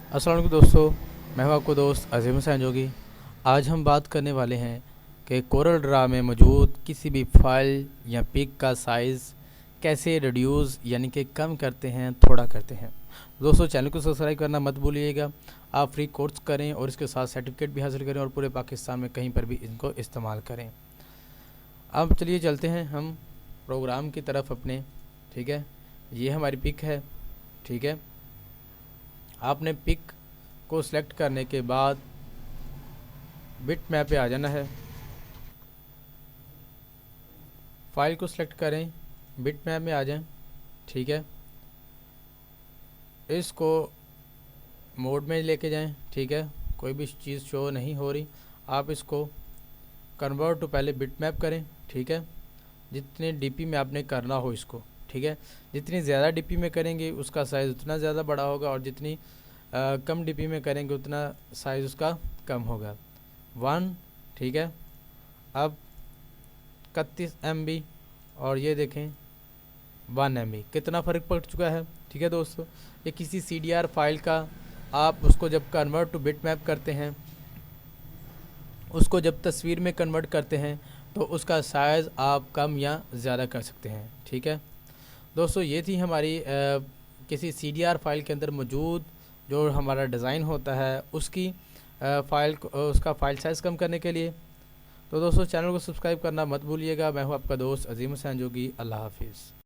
अस्सलाम वालेकुम दोस्तों, मैं हूं आपको दोस्त अजीम हुसैन जोगी। आज हम बात करने वाले हैं कि कोरल ड्रा में मौजूद किसी भी फाइल या पिक का साइज़ कैसे रिड्यूस यानी कि कम करते हैं, थोड़ा करते हैं। दोस्तों, चैनल को सब्सक्राइब करना मत भूलिएगा। आप फ्री कोर्स करें और इसके साथ सर्टिफिकेट भी हासिल करें और पूरे पाकिस्तान में कहीं पर भी इनको इस्तेमाल करें। अब चलिए चलते हैं हम प्रोग्राम की तरफ अपने। ठीक है, ये हमारी पिक है। ठीक है, आपने पिक को सिलेक्ट करने के बाद बिट मैप पे आ जाना है। फाइल को सिलेक्ट करें, बिट मैप में आ जाएं। ठीक है, इसको मोड में लेके जाएं। ठीक है, कोई भी चीज़ शो नहीं हो रही, आप इसको कन्वर्ट टू पहले बिट मैप करें। ठीक है, जितने डीपी में आपने करना हो इसको। ठीक है, जितनी ज़्यादा डीपी में करेंगे उसका साइज़ उतना ज़्यादा बड़ा होगा और जितनी कम डीपी में करेंगे उतना साइज़ उसका कम होगा। 1। ठीक है, अब 31 MB और ये देखें 1 MB, कितना फ़र्क पड़ चुका है। ठीक है दोस्तों, ये किसी CDR फाइल का आप उसको जब कन्वर्ट टू बिट मैप करते हैं, उसको जब तस्वीर में कन्वर्ट करते हैं तो उसका साइज़ आप कम या ज़्यादा कर सकते हैं। ठीक है दोस्तों, ये थी हमारी किसी CDR फाइल के अंदर मौजूद जो हमारा डिज़ाइन होता है उसकी उसका फ़ाइल साइज़ कम करने के लिए। तो दोस्तों, चैनल को सब्सक्राइब करना मत भूलिएगा। मैं हूं आपका दोस्त अजीम हुसैन जोगी। अल्लाह हाफिज़।